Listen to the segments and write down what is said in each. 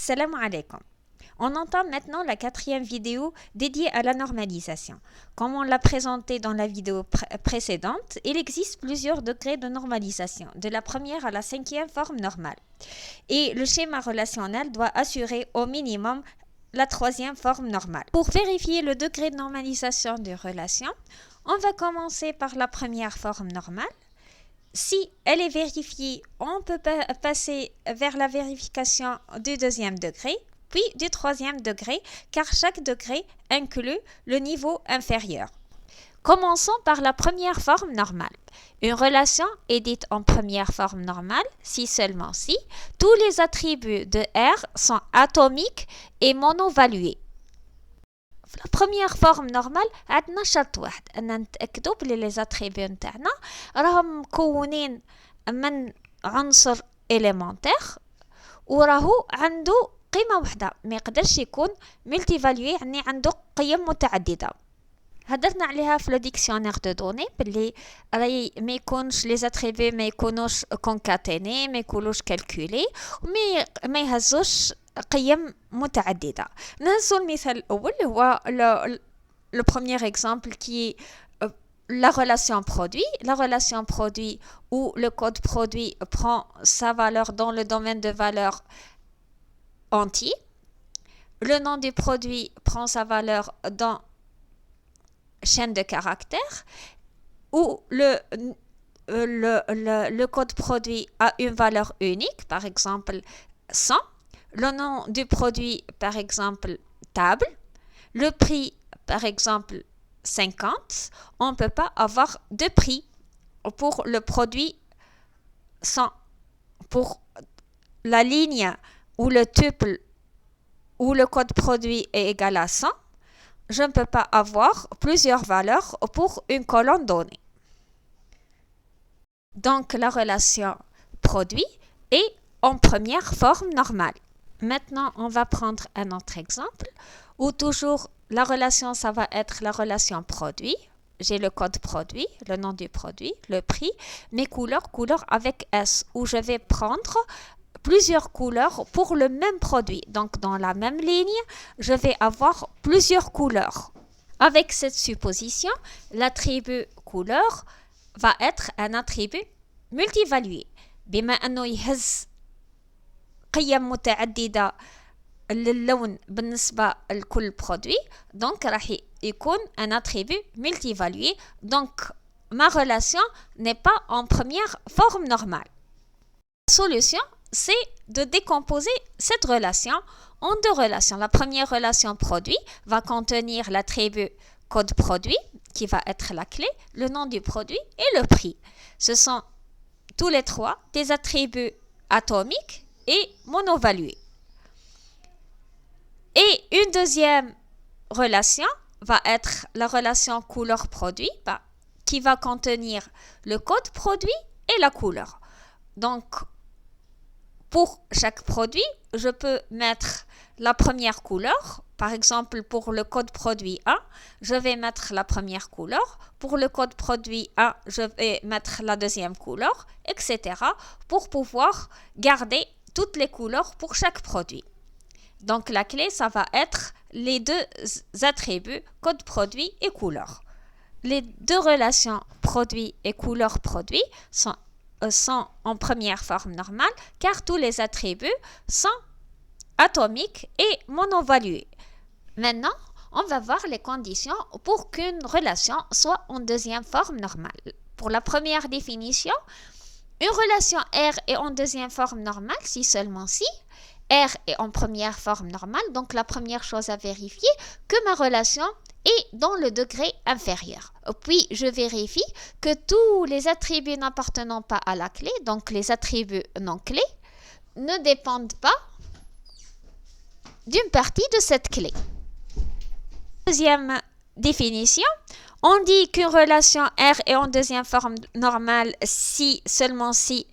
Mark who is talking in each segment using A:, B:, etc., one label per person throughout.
A: Salam alaikum. On entame maintenant la quatrième vidéo dédiée à la normalisation. Comme on l'a présenté dans la vidéo précédente, il existe plusieurs degrés de normalisation, de la première à la cinquième forme normale. Et le schéma relationnel doit assurer au minimum la troisième forme normale. Pour vérifier le degré de normalisation des relations, on va commencer par la première forme normale. Si elle est vérifiée, on peut passer vers la vérification du deuxième degré, puis du troisième degré, car chaque degré inclut le niveau inférieur. Commençons par la première forme normale. Une relation est dite en première forme normale si seulement si tous les attributs de R sont atomiques et monovalués. La première forme normale عندنا شرط واحد أن نتأكدوا بلي les attributs نتاعنا راهم مكونين من عنصر élémentaire وراهو عنده قيمة وحدة ما يقدرش يكون multivalué يعني عنده قيم متعددة. هدرنا عليها في لو ديكسيونير دو دوني بلي راهي ما يكونش لي زاتريبي ما يكونوش كونكاتيني ما يكونوش كالكولي وما يهزوش قيم متعددة. نهزو المثال الأول هو le premier exemple qui est la relation produit. La relation produit où le code produit prend sa valeur dans le domaine de valeur entier. Le nom du produit prend sa valeur dans chaîne de caractères où le code produit a une valeur unique, par exemple 100. Le nom du produit, par exemple, table. Le prix, par exemple, 50. On ne peut pas avoir de prix pour le produit 100. Pour la ligne où le tuple où le code produit est égal à 100, je ne peux pas avoir plusieurs valeurs pour une colonne donnée. Donc, la relation produit est en première forme normale. Maintenant, on va prendre un autre exemple où toujours la relation, ça va être la relation produit. J'ai le code produit, le nom du produit, le prix, mes couleurs avec S, où je vais prendre plusieurs couleurs pour le même produit. Donc, dans la même ligne, je vais avoir plusieurs couleurs. Avec cette supposition, l'attribut couleur va être un attribut multivalué. بما أنه يهز قيم متعددة للون بالنسبة لكل برودوي donc راح يكون un attribut multivalué. Donc ma relation n'est pas en première forme normale. La solution, c'est de décomposer cette relation en deux relations. La première relation produit va contenir l'attribut code produit qui va être la clé, le nom du produit et le prix. Ce sont tous les trois des attributs atomiques et monovalués. Et une deuxième relation va être la relation couleur-produit qui va contenir le code produit et la couleur. Donc, pour chaque produit, je peux mettre la première couleur. Par exemple, pour le code produit 1, je vais mettre la première couleur. Pour le code produit 1, je vais mettre la deuxième couleur, etc. pour pouvoir garder toutes les couleurs pour chaque produit. Donc, la clé, ça va être les deux attributs, code produit et couleur. Les deux relations produit et couleur produit sont en première forme normale car tous les attributs sont atomiques et monovalués. Maintenant, on va voir les conditions pour qu'une relation soit en deuxième forme normale. Pour la première définition, une relation R est en deuxième forme normale si seulement si R est en première forme normale. Donc la première chose à vérifier, que ma relation est dans le degré inférieur. Puis je vérifie que tous les attributs n'appartenant pas à la clé, donc les attributs non clés, ne dépendent pas d'une partie de cette clé. Deuxième définition, on dit qu'une relation R est en deuxième forme normale si seulement si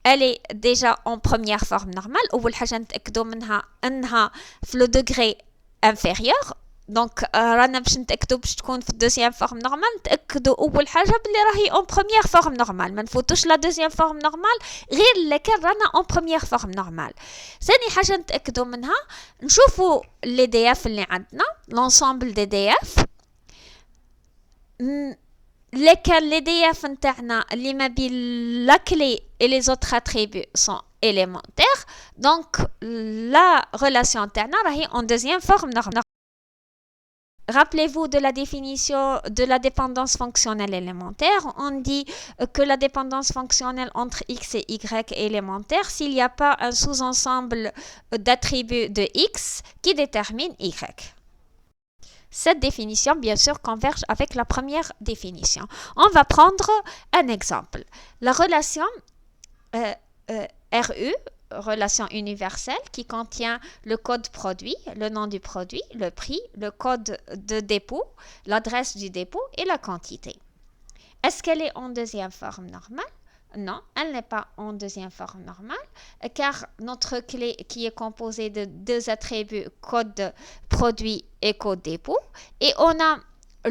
A: elle est déjà en première forme normale. أول حاجة نتأكدوا منها أنها في le degré inférieur. دونك رانا باش نتاكدوا باش تكون في الدوزيام فورم نورمال نتاكدوا اول حاجه بلي راهي اون بروميير فورم نورمال ما نفوتوش لا دوزيام فورم نورمال غير لكن رانا اون بروميير فورم نورمال ثاني حاجه نتاكدوا منها نشوفوا لي دي اف اللي عندنا لونسومبل دي دي اف لكن لي دي اف نتاعنا اللي ما بين لا كلي et les autres attributs sont élémentaires donc la relation تاعنا راهي en deuxième forme normale. Rappelez-vous de la définition de la dépendance fonctionnelle élémentaire. On dit que la dépendance fonctionnelle entre x et y est élémentaire s'il n'y a pas un sous-ensemble d'attributs de x qui détermine y. Cette définition, bien sûr, converge avec la première définition. On va prendre un exemple. La relation RU, relation universelle qui contient le code produit, le nom du produit, le prix, le code de dépôt, l'adresse du dépôt et la quantité. Est-ce qu'elle est en deuxième forme normale? Non, elle n'est pas en deuxième forme normale car notre clé qui est composée de deux attributs code produit et code dépôt et on a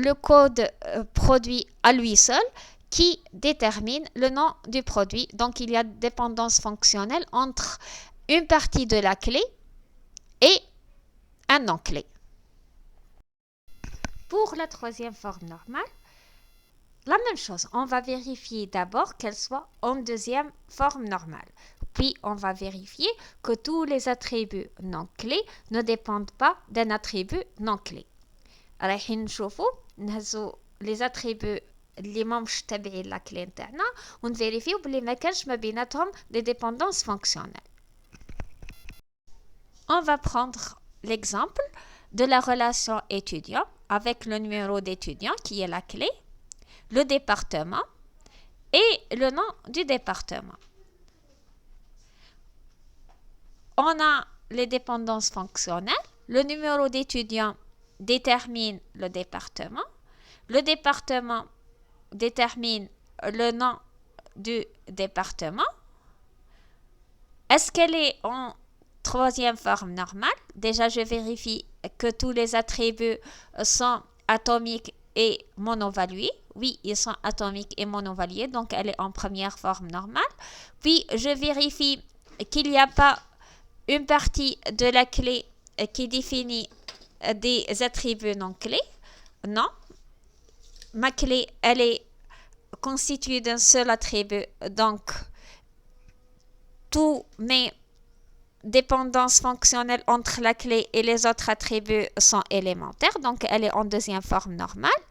A: le code produit à lui seul qui détermine le nom du produit. Donc, il y a dépendance fonctionnelle entre une partie de la clé et un non-clé. Pour la troisième forme normale, la même chose. On va vérifier d'abord qu'elle soit en deuxième forme normale. Puis, on va vérifier que tous les attributs non-clés ne dépendent pas d'un attribut non-clé. رايح نشوفوا نهزوا les attributs اللي ماهمش تابعين لا كلي نتاعنا ونفيريفيو بلي ما كانش ما بيناتهم des dépendances fonctionnelles. On va prendre l'exemple de la relation étudiant avec le numéro d'étudiant qui est la clé, le département et le nom du département. On a les dépendances fonctionnelles. Le numéro d'étudiant détermine le département. Le département détermine le nom du département. Est-ce qu'elle est en troisième forme normale? Déjà, je vérifie que tous les attributs sont atomiques et monovalués. Oui, ils sont atomiques et monovalués, donc elle est en première forme normale. Puis, je vérifie qu'il n'y a pas une partie de la clé qui définit des attributs non clés. Non. Ma clé, elle est constituée d'un seul attribut, donc tous mes dépendances fonctionnelles entre la clé et les autres attributs sont élémentaires, donc elle est en deuxième forme normale.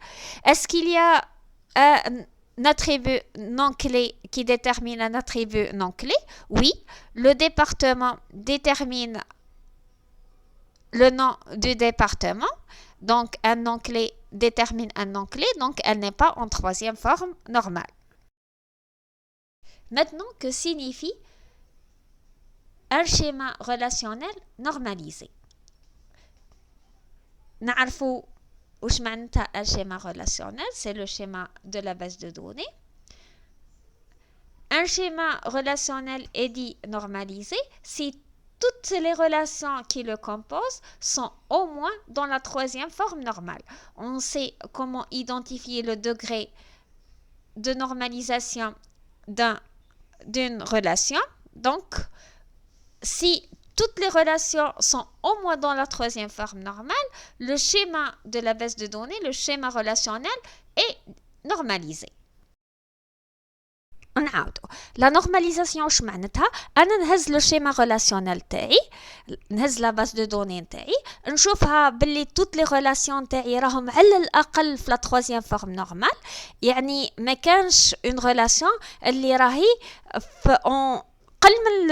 A: Est-ce qu'il y a un attribut non clé qui détermine un attribut non clé? Oui, le département détermine le nom du département, donc un non clé détermine un non clé, donc elle n'est pas en troisième forme normale. Maintenant, que signifie un schéma relationnel normalisé? نعرفوا وش معناتها un schéma relationnel, c'est le schéma de la base de données. Un schéma relationnel est dit normalisé si toutes les relations qui le composent sont au moins dans la troisième forme normale. On sait comment identifier le degré de normalisation d'une relation. Donc, si toutes les relations sont au moins dans la troisième forme normale, le schéma de la base de données, le schéma relationnel est normalisé. نعاودو لا نورماليزاسيون واش معناتها؟ انا نهز لو شيما ريلاسيونيل تاعي، نهز لا باز دو دوني نتاعي، نشوفها باللي توت لي ريلاسيون تاعي راهم على الاقل في لا تروازيام فورم نورمال، يعني ما كانش اون ريلاسيون اللي راهي في قل من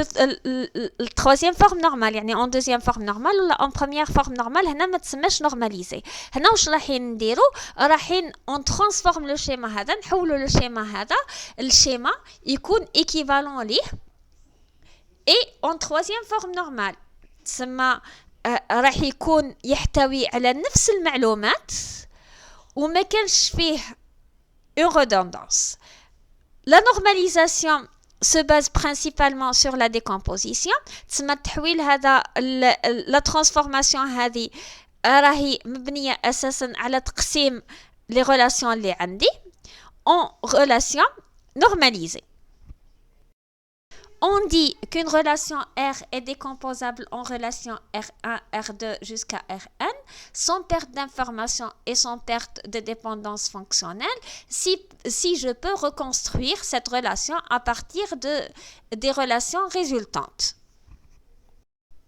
A: التروازيام فورم نورمال، يعني اون دوزيام فورم نورمال ولا اون بروميير فورم نورمال، هنا ما تسماش نورماليزي. هنا واش رايحين نديرو؟ رايحين اون ترانسفورم لو شيما هذا، نحولوا لو شيما هذا الشيما يكون ايكيفالون ليه اي اون تروازيام فورم نورمال، تسمى راح يكون يحتوي على نفس المعلومات وما كانش فيه اون ريدوندانس. لا نورماليزاسيون se base principalement sur la décomposition. تسمى التحويل هذا لا ترانسفورماسيون هذه راهي مبنية أساسا على تقسيم les relations اللي عندي en relations normalisées. On dit qu'une relation R est décomposable en relations R1, R2 jusqu'à Rn sans perte d'information et sans perte de dépendance fonctionnelle si je peux reconstruire cette relation à partir des relations résultantes.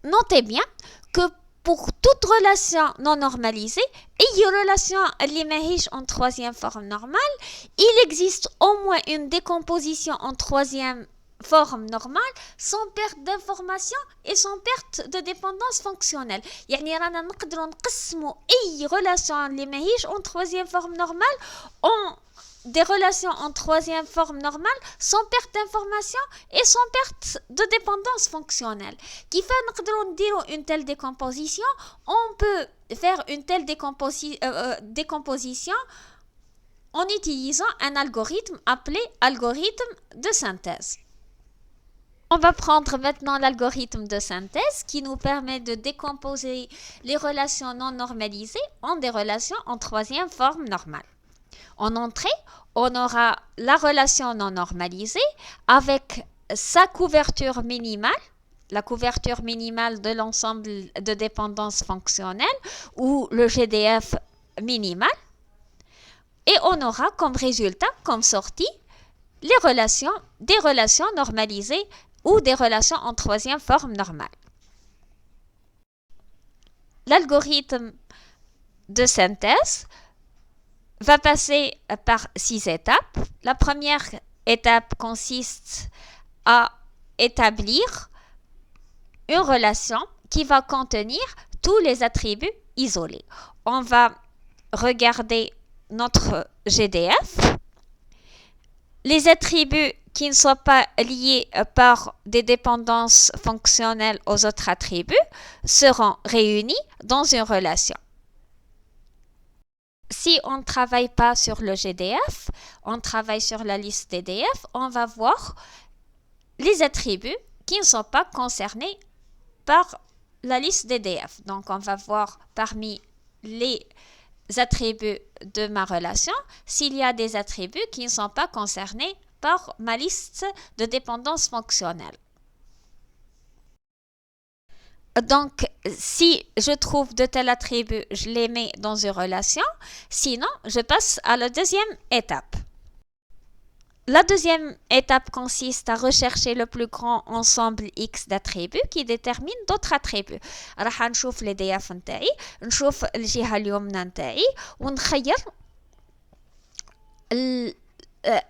A: Notez bien que pour toute relation non normalisée et une relation liméhiche en troisième forme normale, il existe au moins une décomposition en troisième forme normale sans perte d'information et sans perte de dépendance fonctionnelle. يعني رانا نقدروا نقسموا أي relation liméhiche en troisième forme normale en des relations en troisième forme normale sans perte d'information et sans perte de dépendance fonctionnelle. كيف نقدروا نديروا une telle décomposition? On peut faire une telle décomposition en utilisant un algorithme appelé algorithme de synthèse. On va prendre maintenant l'algorithme de synthèse qui nous permet de décomposer les relations non normalisées en des relations en troisième forme normale. En entrée, on aura la relation non normalisée avec sa couverture minimale, la couverture minimale de l'ensemble de dépendances fonctionnelles ou le GDF minimal. Et on aura comme résultat, comme sortie, des relations normalisées ou des relations en troisième forme normale. L'algorithme de synthèse va passer par 6 étapes. La première étape consiste à établir une relation qui va contenir tous les attributs isolés. On va regarder notre GDF. Les attributs qui ne sont pas liés par des dépendances fonctionnelles aux autres attributs seront réunis dans une relation. Si on ne travaille pas sur le GDF, on travaille sur la liste DDF, on va voir les attributs qui ne sont pas concernés par la liste DDF. Donc, on va voir parmi les attributs de ma relation s'il y a des attributs qui ne sont pas concernés par ma liste de dépendances fonctionnelles. Donc, si je trouve de tels attributs, je les mets dans une relation. Sinon, je passe à la deuxième étape. La deuxième étape consiste à rechercher le plus grand ensemble X d'attributs qui détermine d'autres attributs. راح نشوف les DF نتاعي، نشوف الجهة اليمنى نتاعي ونخير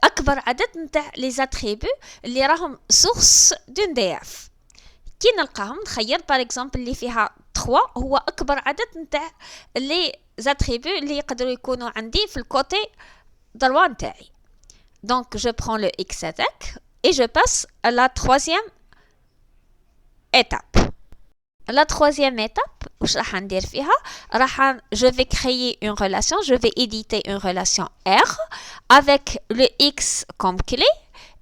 A: أكبر عدد نتاع les attributs اللي راهم source d'une DF. كي نلقاهم نخير par exemple اللي فيها 3 هو أكبر عدد نتاع les attributs اللي يقدروا يكونوا عندي في الكوتي droit نتاعي. Donc, je prends le X attack et je passe à la troisième étape. La troisième étape, je vais créer une relation, je vais éditer une relation R avec le X comme clé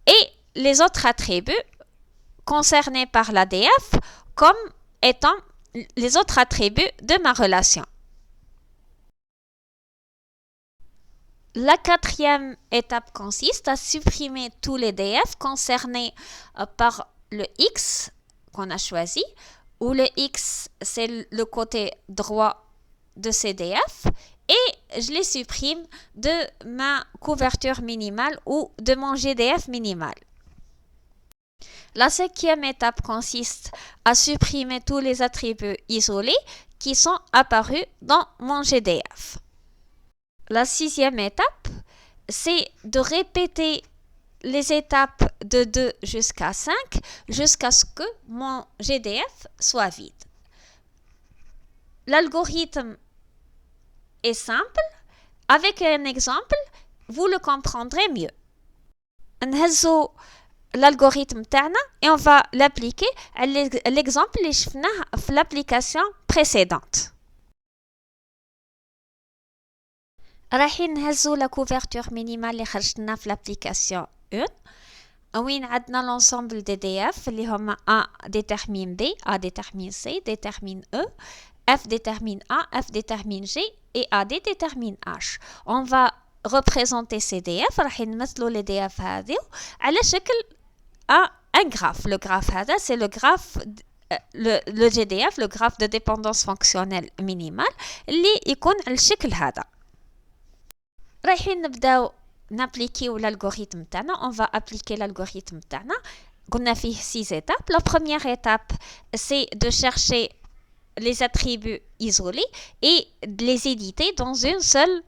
A: et les autres attributs concernés par la DF comme étant les autres attributs de ma relation. La quatrième étape consiste à supprimer tous les DF concernés par le X qu'on a choisi, où le X c'est le côté droit de ces DF, et je les supprime de ma couverture minimale ou de mon GDF minimal. La cinquième étape consiste à supprimer tous les attributs isolés qui sont apparus dans mon GDF. La sixième étape, c'est de répéter les étapes de 2 jusqu'à 5 jusqu'à ce que mon GDF soit vide. L'algorithme est simple. Avec un exemple, vous le comprendrez mieux. نهزو l'algorithme تاعنا et on va l'appliquer à l'exemple اللي شفناه في l'application précédente. رايحين نهزو لا كوفرتور مينيمال اللي خرجتنا في l'application 1 وين عندنا l'ensemble des DF اللي هما A détermine B, A détermine C, détermine E F détermine A, F détermine G et AD détermine H. On va représenter ces DF, راح نمثلوا les DF هذه على شكل un graphe. Le graphe هذا c'est le graphe le GDF, le graphe de dépendance fonctionnelle minimale اللي يكون على الشكل هذا. رايحين نبداو نابليكيو l'algorithme تاعنا. On va appliquer l'algorithme تاعنا. قلنا فيه 6 étapes. La première étape c'est de chercher les attributs isolés et de les éditer dans une seule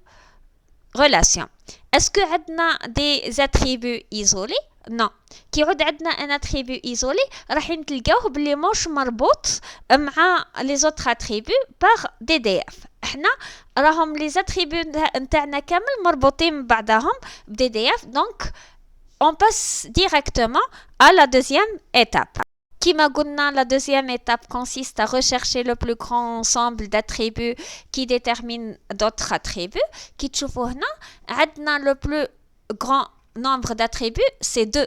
A: relation. Est-ce que عندنا des attributs isolés? Non. كي يعود عندنا un attribut isolé راح نلقاوه بلي مش مربوط مع les autres attributs par DDF. احنا راهم les attributs نتاعنا كامل مربوطين بعضهم DDF. Donc on passe directement à la deuxième étape. Kima قلنا, la deuxième étape consiste à rechercher le plus grand ensemble d'attributs qui déterminent d'autres attributs. Qui تشوفوا هنا عندنا le plus grand nombre d'attributs c'est 2.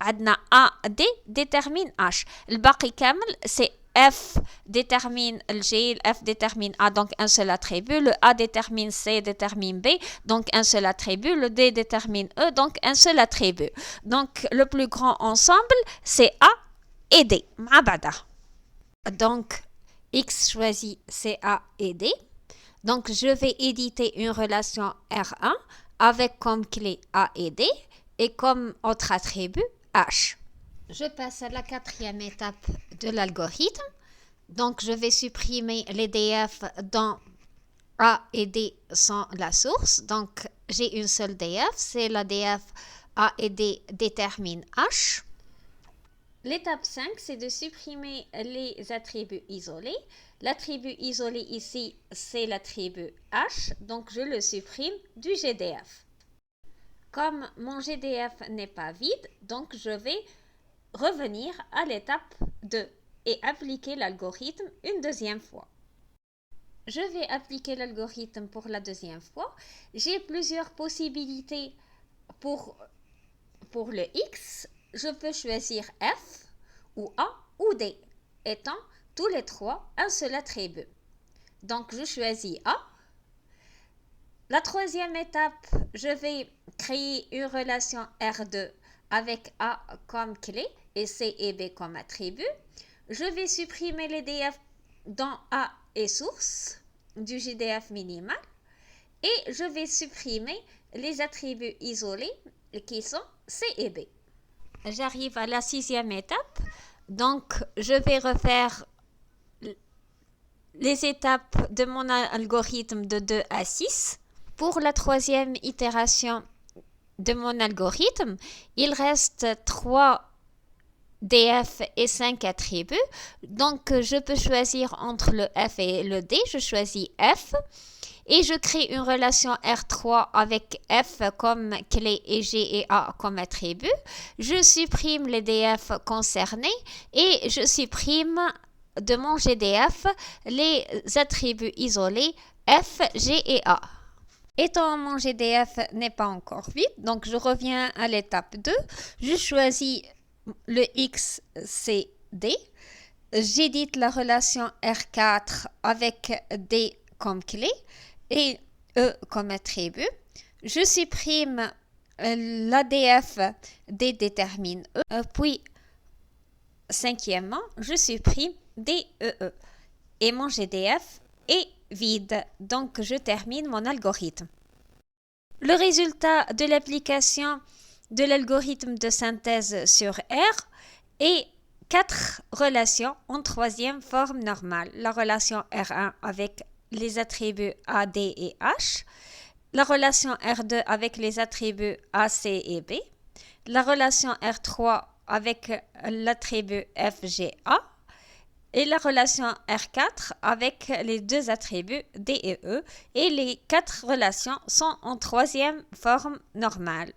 A: عندنا A, D détermine H. الباقي كامل c'est F détermine le G, F détermine A, donc un seul attribut. Le A détermine C, détermine B, donc un seul attribut. Le D détermine E, donc un seul attribut. Donc le plus grand ensemble c'est A et D. مع بعضها. Donc X choisit CA et D. Donc je vais éditer une relation R1 avec comme clé A et D et comme autre attribut H. Je passe à la quatrième étape de l'algorithme. Donc je vais supprimer les DF dont A et D sont la source. Donc j'ai une seule DF, c'est la DF A et D détermine H. L'étape 5, c'est de supprimer les attributs isolés. L'attribut isolé ici, c'est l'attribut H, donc je le supprime du GDF. Comme mon GDF n'est pas vide, donc je vais revenir à l'étape 2 et appliquer l'algorithme une deuxième fois. Je vais appliquer l'algorithme pour la deuxième fois. J'ai plusieurs possibilités pour le X. Je peux choisir F ou A ou D, étant tous les trois un seul attribut. Donc je choisis A. La troisième étape, je vais créer une relation R2 avec A comme clé et C et B comme attribut. Je vais supprimer les DF dont A est source du GDF minimal et je vais supprimer les attributs isolés qui sont C et B. J'arrive à la sixième étape, donc je vais refaire les étapes de mon algorithme de 2 à 6. Pour la troisième itération de mon algorithme, il reste 3 DF et 5 attributs. Donc je peux choisir entre le F et le D. Je choisis F et je crée une relation R3 avec F comme clé et G et A comme attribut. Je supprime les DF concernés et je supprime de mon GDF les attributs isolés F, G et A. Étant mon GDF n'est pas encore vide, donc je reviens à l'étape 2. Je choisis le X, C, D. J'édite la relation R4 avec D comme clé et E comme attribut. Je supprime l'ADF D détermine E. Puis, cinquièmement, je supprime DEE. Et mon GDF est vide. Donc, je termine mon algorithme. Le résultat de l'application de l'algorithme de synthèse sur R est 4 relations en troisième forme normale. La relation R1 avec les attributs A, D et H. La relation R2 avec les attributs A, C et B. La relation R3 avec l'attribut F, G, A. Et la relation R4 avec les deux attributs D et E. Et les 4 relations sont en troisième forme normale.